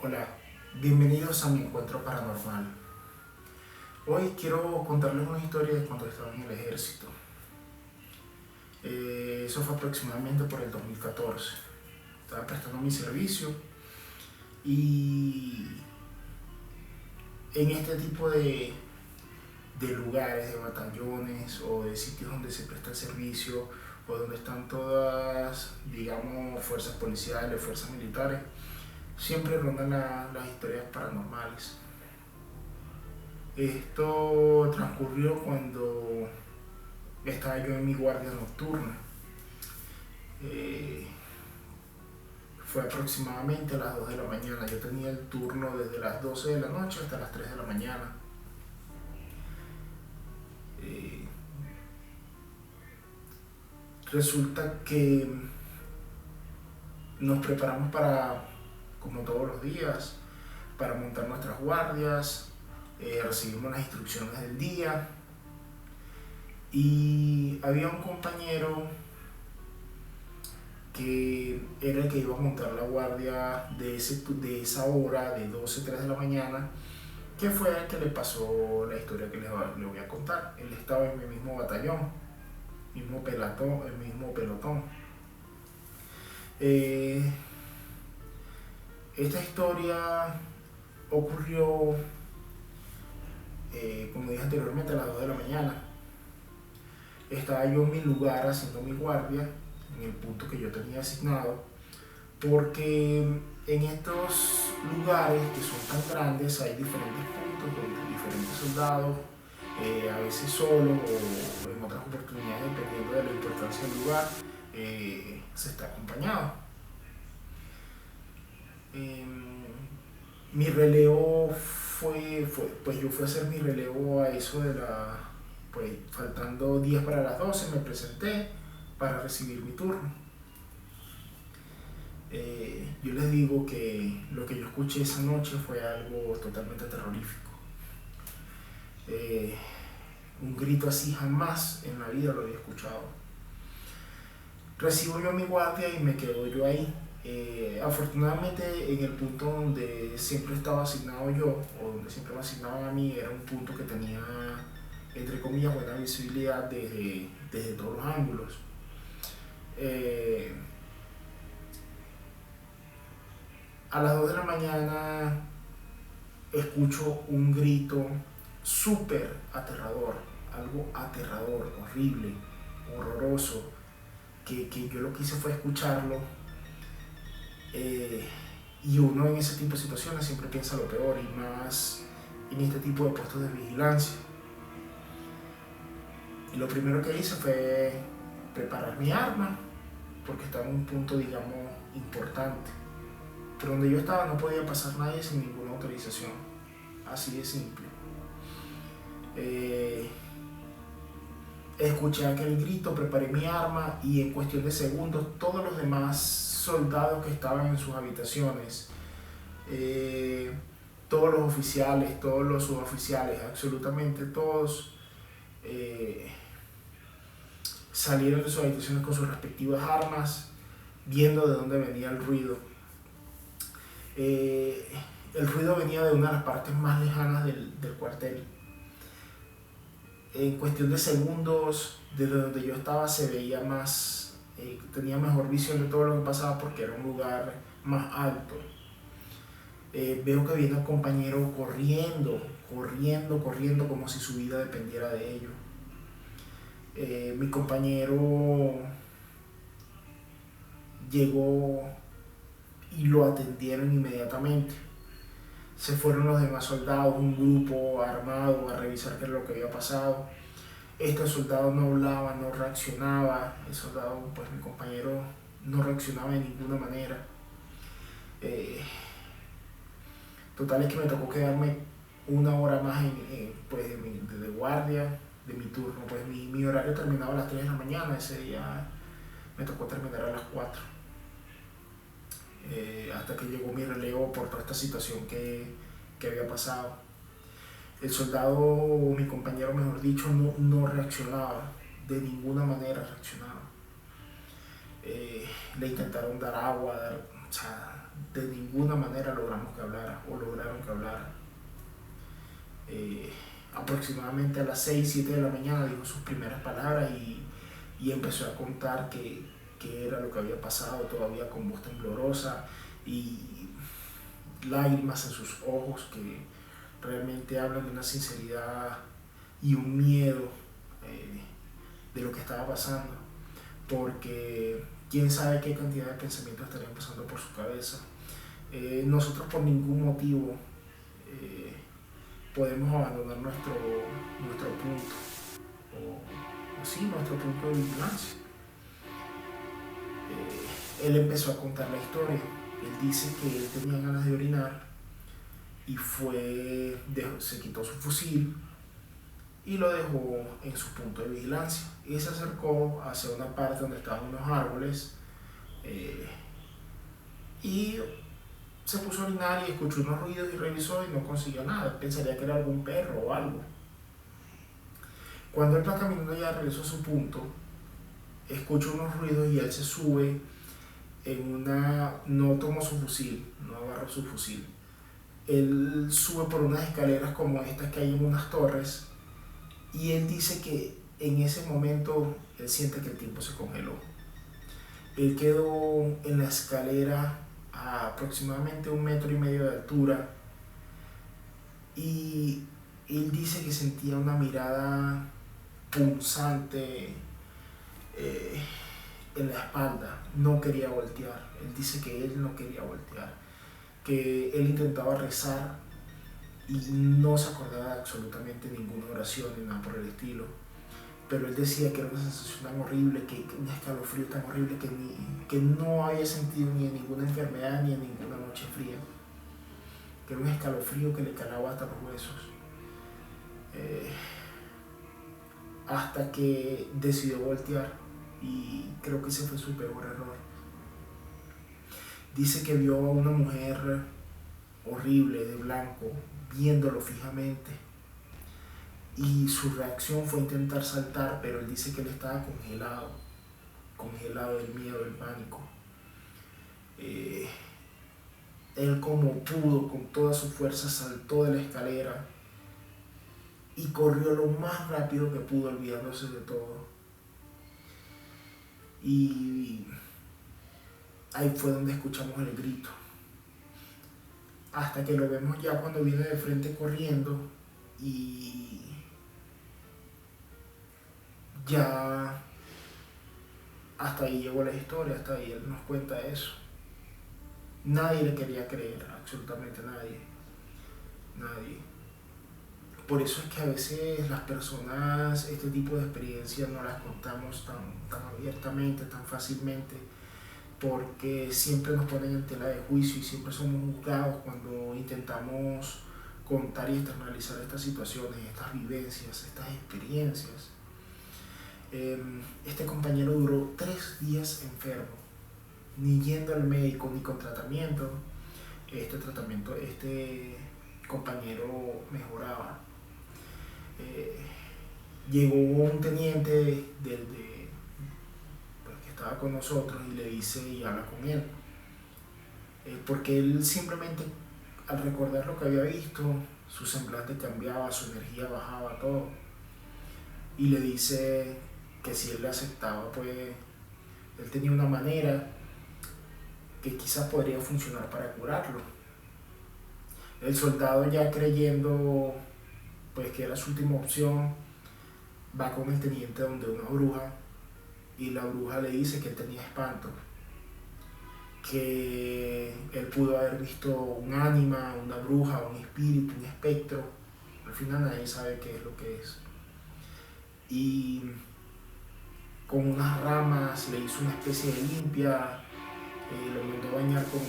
Hola, bienvenidos a mi encuentro paranormal. Hoy quiero contarles una historia de cuando estaba en el ejército. Eso fue aproximadamente por el 2014. Estaba prestando mi servicio y en este tipo de lugares, de batallones o de sitios donde se presta el servicio o donde están todas, digamos, fuerzas policiales, fuerzas militares, siempre rondan las historias paranormales. Esto transcurrió cuando estaba yo en mi guardia nocturna. Eh, Fue aproximadamente a las 2 de la mañana. Yo tenía el turno desde las 12 de la noche hasta las 3 de la mañana. Eh, Resulta que nos preparamos para, como todos los días, para montar nuestras guardias. Recibimos las instrucciones del día y había un compañero que era el que iba a montar la guardia de esa hora, de 12 3 de la mañana, que fue el que le pasó la historia que le voy a contar. Él estaba en mi mismo batallón, el mismo pelotón. Esta historia ocurrió, como dije anteriormente, a las 2 de la mañana. Estaba yo en mi lugar haciendo mi guardia, en el punto que yo tenía asignado, porque en estos lugares que son tan grandes hay diferentes puntos donde diferentes soldados, a veces solos o en otras oportunidades, dependiendo de la importancia del lugar, se está acompañado. Mi relevo pues yo fui a hacer mi relevo a eso de pues faltando 10 para las 12 me presenté para recibir mi turno. Yo les digo que lo que yo escuché esa noche fue algo totalmente terrorífico. Un grito así jamás en la vida lo había escuchado. Recibo yo mi guardia y me quedo yo ahí. Afortunadamente en el punto donde siempre estaba asignado yo, o donde siempre me asignaban a mí, era un punto que tenía, entre comillas, buena visibilidad desde todos los ángulos. A las 2 de la mañana escucho un grito súper aterrador, algo aterrador, horrible, horroroso, que yo lo que hice fue escucharlo. Y uno en ese tipo de situaciones siempre piensa lo peor, y más en este tipo de puestos de vigilancia. Y lo primero que hice fue preparar mi arma, porque estaba en un punto, digamos, importante. Pero donde yo estaba no podía pasar nadie sin ninguna autorización, así de simple. Escuché aquel grito, preparé mi arma y en cuestión de segundos todos los demás soldados que estaban en sus habitaciones, todos los oficiales, todos los suboficiales, absolutamente todos, salieron de sus habitaciones con sus respectivas armas, viendo de dónde venía el ruido. El ruido venía de una de las partes más lejanas del cuartel. En cuestión de segundos, desde donde yo estaba se veía más, tenía mejor visión de todo lo que pasaba porque era un lugar más alto. Veo que viene un compañero corriendo como si su vida dependiera de ello. Mi compañero llegó y lo atendieron inmediatamente. Se fueron los demás soldados, un grupo armado, a revisar qué era lo que había pasado. Este soldado no hablaba, no reaccionaba. El soldado, pues mi compañero, no reaccionaba de ninguna manera. Total es que me tocó quedarme una hora más pues de guardia, de mi turno. Pues mi horario terminaba a las 3 de la mañana, ese día me tocó terminar a las 4. Hasta que llegó mi relevo por toda esta situación que había pasado. El soldado, o mi compañero mejor dicho, no reaccionaba, de ninguna manera reaccionaba. Le intentaron dar agua, o sea, de ninguna manera logramos que hablara o lograron que hablara. Aproximadamente a las 6, 7 de la mañana dijo sus primeras palabras y empezó a contar qué era lo que había pasado, todavía con voz temblorosa y lágrimas en sus ojos que realmente hablan de una sinceridad y un miedo de lo que estaba pasando, porque quién sabe qué cantidad de pensamientos estarían pasando por su cabeza. Nosotros por ningún motivo podemos abandonar nuestro punto, o sí, nuestro punto de vigilancia. Él empezó a contar la historia. Él dice que él tenía ganas de orinar y se quitó su fusil y lo dejó en su punto de vigilancia y se acercó hacia una parte donde estaban unos árboles y se puso a orinar y escuchó unos ruidos y revisó y no consiguió nada. Pensaría que era algún perro o algo. Cuando él va caminando ya de regreso a su punto, escucha unos ruidos y él se sube no tomó su fusil, no agarró su fusil. Él sube por unas escaleras como estas que hay en unas torres y él dice que en ese momento él siente que el tiempo se congeló. Él quedó en la escalera a aproximadamente 1,5 metros de altura y él dice que sentía una mirada punzante en la espalda. No quería voltear. Él dice que él no quería voltear, que él intentaba rezar y no se acordaba de absolutamente ninguna oración ni nada por el estilo, pero él decía que era una sensación tan horrible, que un escalofrío tan horrible que no había sentido ni en ninguna enfermedad ni en ninguna noche fría, que era un escalofrío que le calaba hasta los huesos, hasta que decidió voltear y creo que ese fue su peor error. Dice que vio a una mujer horrible de blanco viéndolo fijamente y su reacción fue intentar saltar, pero él dice que él estaba congelado del miedo, del pánico. Él como pudo, con toda su fuerza, saltó de la escalera y corrió lo más rápido que pudo, olvidándose de todo. Y ahí fue donde escuchamos el grito. Hasta que lo vemos ya cuando viene de frente corriendo y ya hasta ahí llegó la historia, hasta ahí él nos cuenta eso. Nadie le quería creer, absolutamente nadie. Por eso es que a veces las personas este tipo de experiencias no las contamos tan abiertamente, tan fácilmente, porque siempre nos ponen en tela de juicio y siempre somos juzgados cuando intentamos contar y externalizar estas situaciones, estas vivencias, estas experiencias. Este compañero duró 3 días enfermo, ni yendo al médico ni con tratamiento. Este compañero mejoraba. Llegó un teniente que estaba con nosotros y le dice y habla con él, porque él simplemente al recordar lo que había visto, su semblante cambiaba, su energía bajaba, todo, y le dice que si él le aceptaba, pues él tenía una manera que quizás podría funcionar para curarlo. El soldado, ya creyendo pues que era su última opción, va con el teniente donde una bruja y la bruja le dice que él tenía espanto, que él pudo haber visto un ánima, una bruja, un espíritu, un espectro. Al final nadie sabe qué es lo que es. Y con unas ramas le hizo una especie de limpia, lo mandó a bañar con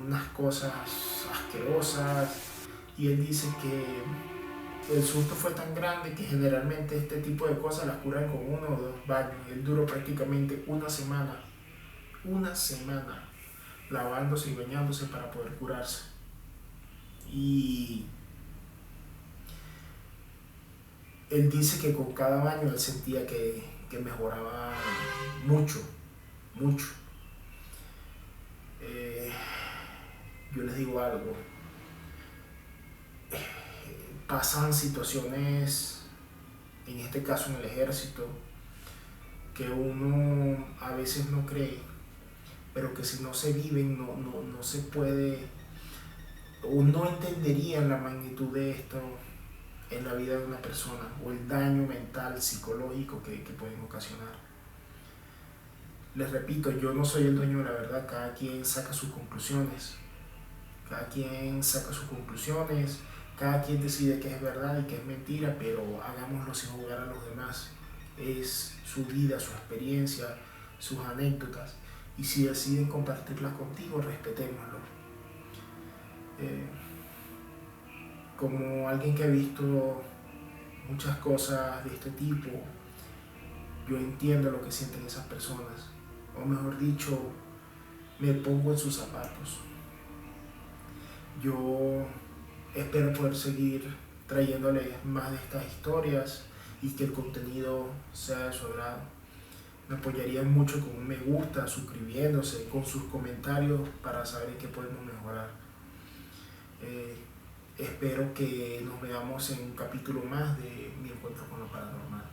unas cosas asquerosas y él dice que el susto fue tan grande que generalmente este tipo de cosas las curan con 1 o 2 baños. Él duró prácticamente una semana lavándose y bañándose para poder curarse. Y él dice que con cada baño él sentía que mejoraba mucho. yo les digo algo, pasan situaciones, en este caso en el ejército, que uno a veces no cree, pero que si no se viven no se puede, o no entendería la magnitud de esto en la vida de una persona, o el daño mental, psicológico que pueden ocasionar. Les repito, yo no soy el dueño de la verdad, cada quien saca sus conclusiones, cada quien saca sus conclusiones, cada quien decide qué es verdad y qué es mentira, pero hagámoslo sin juzgar a los demás. Es su vida, su experiencia, sus anécdotas, y si deciden compartirlas contigo, respetémoslo. Como alguien que ha visto muchas cosas de este tipo, yo entiendo lo que sienten esas personas, o mejor dicho, me pongo en sus zapatos. Yo espero poder seguir trayéndoles más de estas historias y que el contenido sea de su agrado. Me apoyarían mucho con un me gusta, suscribiéndose, con sus comentarios para saber en qué podemos mejorar. Espero que nos veamos en un capítulo más de Mi Encuentro con lo Paranormal.